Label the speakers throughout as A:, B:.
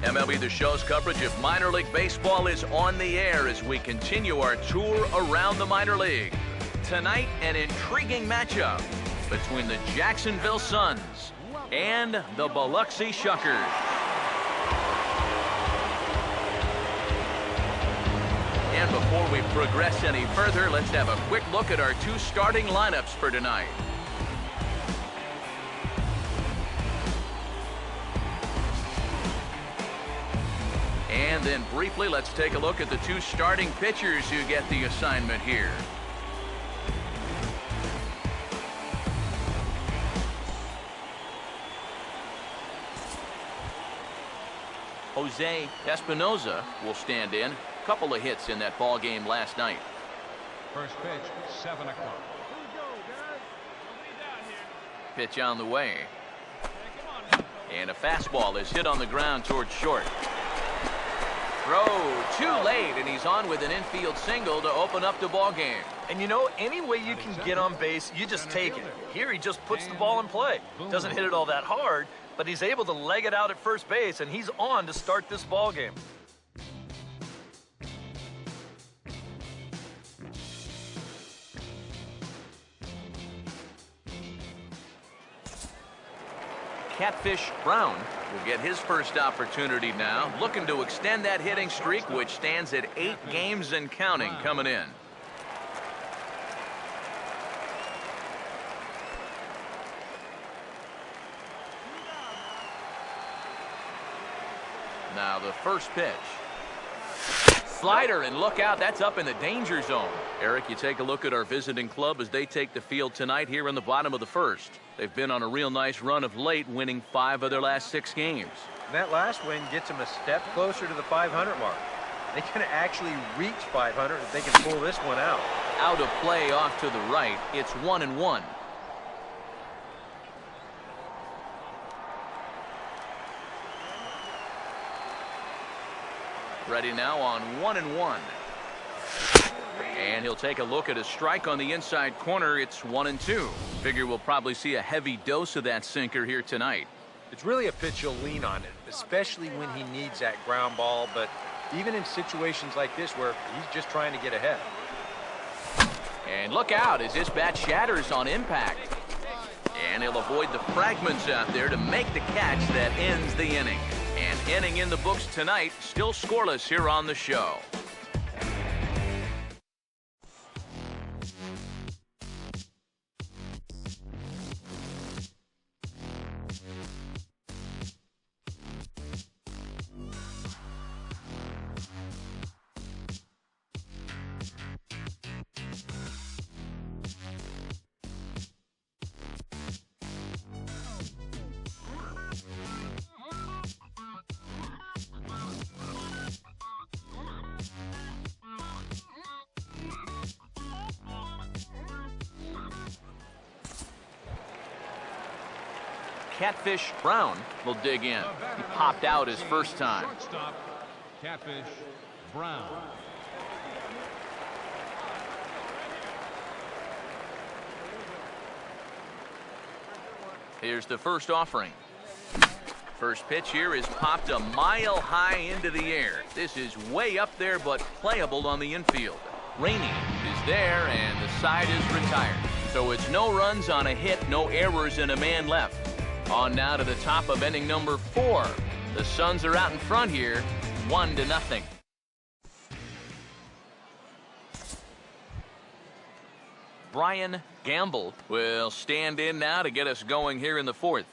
A: MLB The Show's coverage of minor league baseball is on the air as we continue our tour around the minor league. Tonight, an intriguing matchup between the Jacksonville Suns and the Biloxi Shuckers. And before we progress any further, let's have a quick look at our two starting lineups for tonight. And then briefly, let's take a look at the two starting pitchers who get the assignment here. Jose Espinoza will stand in. Couple of hits in that ball game last night.
B: First pitch, 7 o'clock.
A: Pitch on the way. And a fastball is hit on the ground towards short. Throw too late, and he's on with an infield single to open up the ball game.
C: And you know, any way you can get on base, you just take it. Here he just puts the ball in play. Doesn't hit it all that hard, but he's able to leg it out at first base, and he's on to start this ball game.
A: Catfish Brown will get his first opportunity now, looking to extend that hitting streak, which stands at 8 games and counting coming in. Now the first pitch. Slider, and look out, that's up in the danger zone. Eric, you take a look at our visiting club as they take the field tonight here in the bottom of the first. They've been on a real nice run of late, winning 5 of their last 6 games.
D: That last win gets them a step closer to the 500 mark. They can actually reach 500 if they can pull this one out.
A: Out of play off to the right. It's 1-1. Ready now on 1-1. And he'll take a look at a strike on the inside corner. It's 1-2. Figure we'll probably see a heavy dose of that sinker here tonight.
D: It's really a pitch you'll lean on it, especially when he needs that ground ball, but even in situations like this where he's just trying to get ahead.
A: And look out as this bat shatters on impact. And he'll avoid the fragments out there to make the catch that ends the inning. And inning in the books tonight, still scoreless here on the show. Catfish Brown will dig in. He popped out his first time.
B: Shortstop, Catfish Brown.
A: Here's the first offering. First pitch here is popped a mile high into the air. This is way up there, but playable on the infield. Rainey is there, and the side is retired. So it's no runs on a hit, no errors, and a man left. On now to the top of inning number 4. The Suns are out in front here, 1-0. Brian Gamble will stand in now to get us going here in the 4th.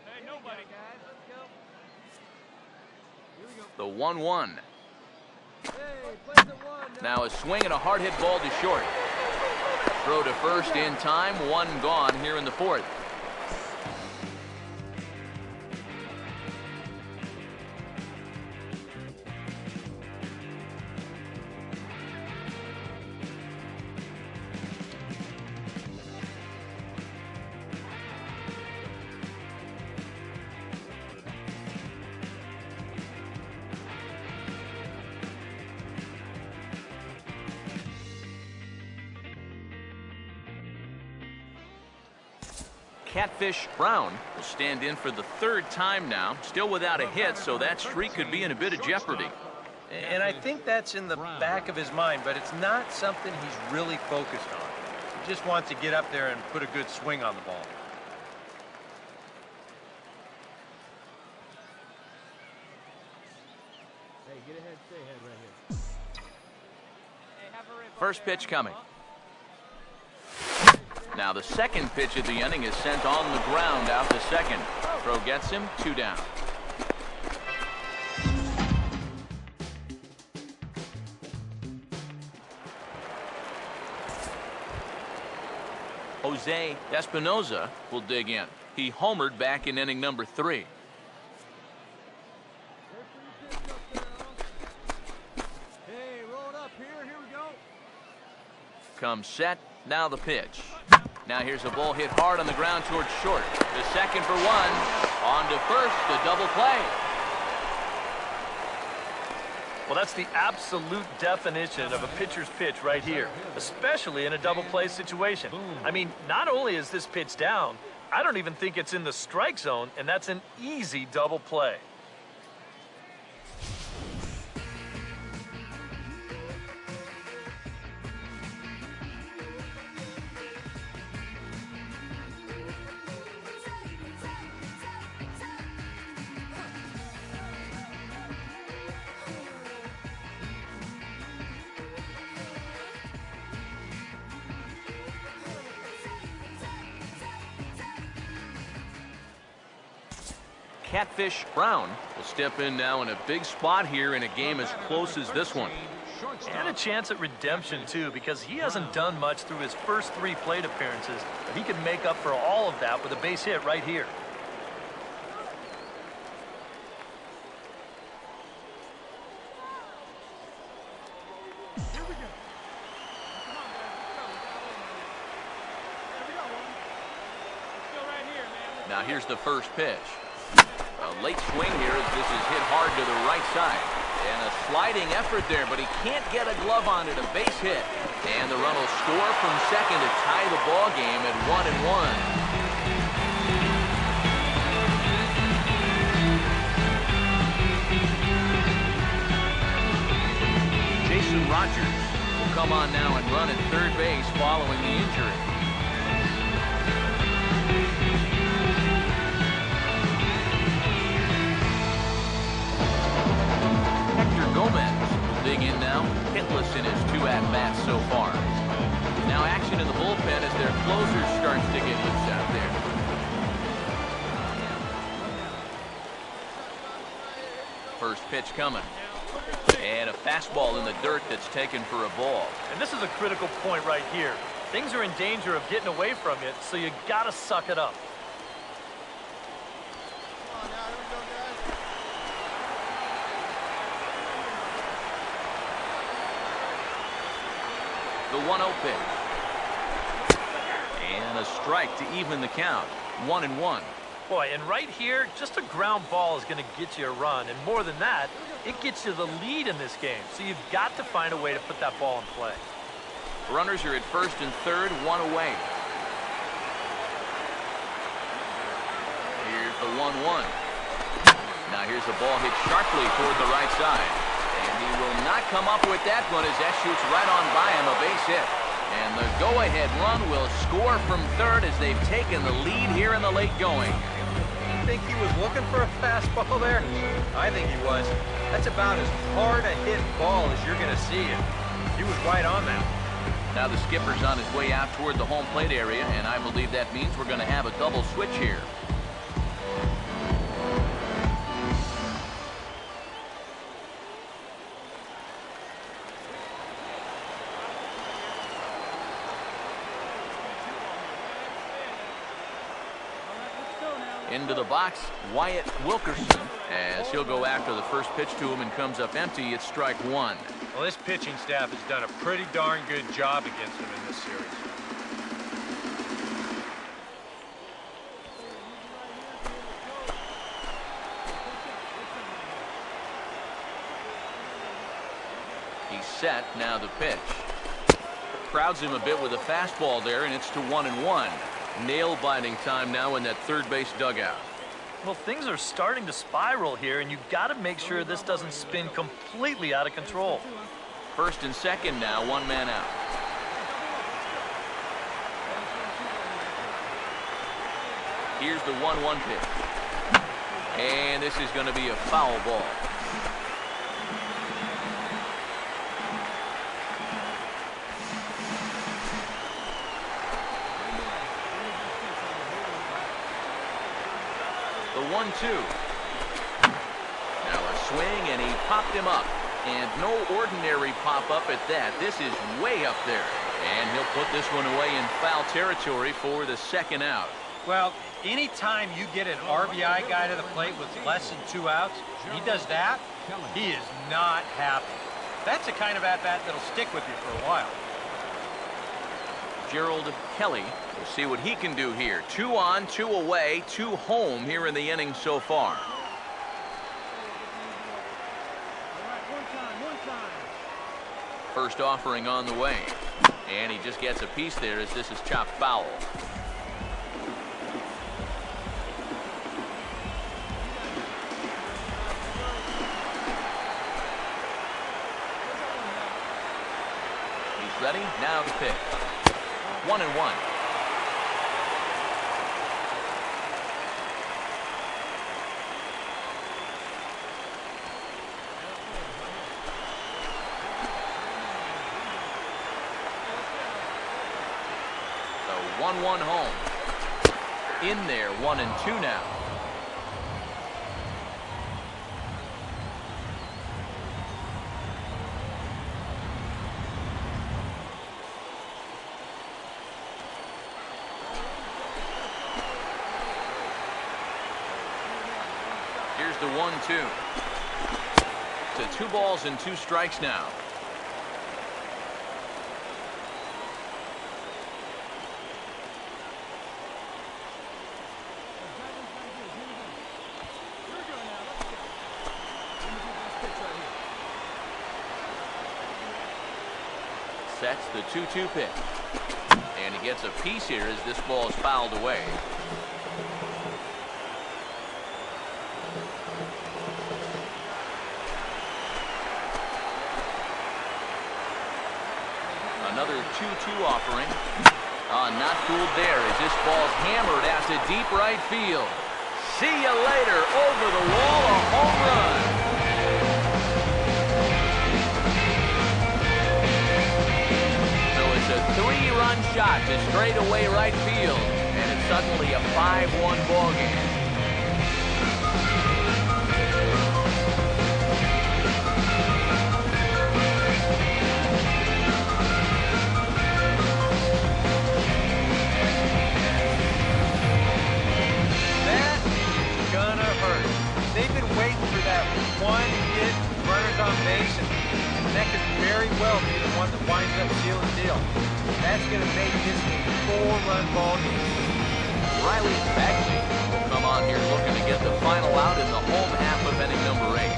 C: Hey, nobody, guys. Let's go.
A: The 1-1. Now a swing and a hard hit ball to short. Throw to first in time, 1 gone here in the 4th. Catfish Brown will stand in for the third time now. Still without a hit, so that streak could be in a bit of jeopardy.
D: And I think that's in the back of his mind, but it's not something he's really focused on. He just wants to get up there and put a good swing on the ball.
E: Hey, get ahead, stay ahead right here.
A: First pitch coming. Now the second pitch of the inning is sent on the ground out to second. Throw gets him, 2 down. Jose Espinoza will dig in. He homered back in inning number 3.
E: Hey, roll it up here. Here we go.
A: Comes set. Now the pitch. Now here's a ball hit hard on the ground towards short. The second for 1. On to first. A double play.
C: Well, that's the absolute definition of a pitcher's pitch right here, especially in a double play situation. I mean, not only is this pitch down, I don't even think it's in the strike zone, and that's an easy double play.
A: Catfish Brown will step in now in a big spot here in a game as close as this one.
C: And a chance at redemption, too, because he hasn't done much through his first 3 plate appearances, but he could make up for all of that with a base hit right here.
A: Now here's the first pitch. A late swing here as this is hit hard to the right side. And a sliding effort there, but he can't get a glove on it, a base hit. And the run will score from second to tie the ball game at 1-1. Jason Rogers will come on now and run at third base following the injury. Gomez will dig in now, hitless in his 2 at-bats so far. Now action in the bullpen as their closer starts to get loose out there. First pitch coming. And a fastball in the dirt that's taken for a ball.
C: And this is a critical point right here. Things are in danger of getting away from you, so you gotta suck it up.
A: The 1-0 pitch. And a strike to even the count. 1-1.
C: Boy, and right here, just a ground ball is going to get you a run. And more than that, it gets you the lead in this game. So you've got to find a way to put that ball in play.
A: Runners are at first and third, 1 away. Here's the 1-1. Now here's a ball hit sharply toward the right side. And he will not come up with that one as that shoots right on by him, a base hit. And the go-ahead run will score from third as they've taken the lead here in the late going.
D: You think he was looking for a fastball there? I think he was. That's about as hard a hit ball as you're going to see, and he was right on that.
A: Now the skipper's on his way out toward the home plate area, and I believe that means we're going to have a double switch here. Into the box, Wyatt Wilkerson, as he'll go after the first pitch to him and comes up empty. It's strike 1.
D: Well, this pitching staff has done a pretty darn good job against him in this series.
A: He's set, now the pitch. Crowds him a bit with a fastball there, and it's to 1-1. Nail-biting time now in that third base dugout.
C: Well, things are starting to spiral here, and you've got to make sure this doesn't spin completely out of control.
A: First and second now, one man out. Here's the 1-1 pitch. And this is going to be a foul ball. The 1-2. Now a swing, and he popped him up. And no ordinary pop-up at that. This is way up there. And he'll put this one away in foul territory for the second out.
D: Well, anytime you get an RBI guy to the plate with less than 2 outs, he does that, he is not happy. That's the kind of at-bat that'll stick with you for a while.
A: Gerald Kelly, we'll see what he can do here. 2 on, 2 away, 2 home here in the inning so far. First offering on the way. And he just gets a piece there as this is chopped foul. He's ready. Now the pitch. 1-1. The 1-1 home. In there, 1-2 now. Here's the 1-2. To 2 balls and 2 strikes now. Sets the 2-2 pitch. And he gets a piece here as this ball is fouled away. Another 2-2 offering. Not fooled there as this ball's hammered out to deep right field. See you later. Over the wall, a home run. So it's a 3-run shot to straightaway right field. And it's suddenly a 5-1 ball game.
D: One hit, runners on base, and that could very well be the one that winds up sealing the deal. That's going to make this a 4-run ball game.
A: Riley Bagby will come on here looking to get the final out in the home half of inning number 8.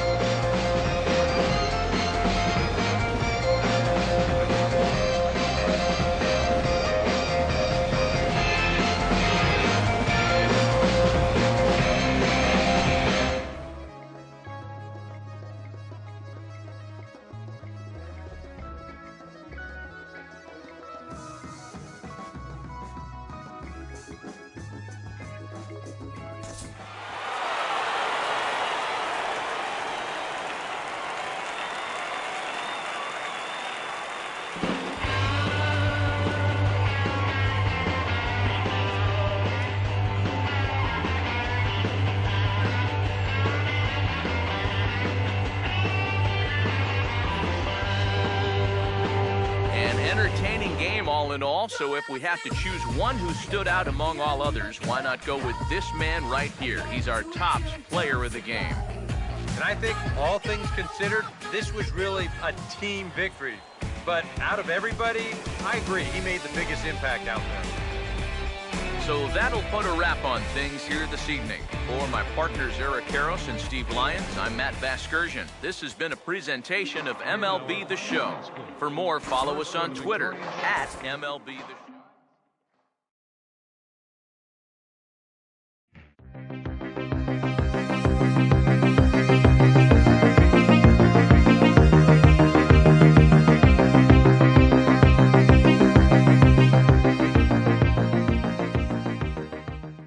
A: Entertaining game all in all, so if we have to choose one who stood out among all others, why not go with this man right here? He's our top player of the game.
D: And I think all things considered, this was really a team victory. But out of everybody, I agree, he made the biggest impact out there.
A: So that'll put a wrap on things here this evening. For my partners Eric Karros and Steve Lyons, I'm Matt Vasgersian. This has been a presentation of MLB The Show. For more, follow us on Twitter @MLB The Show. 1.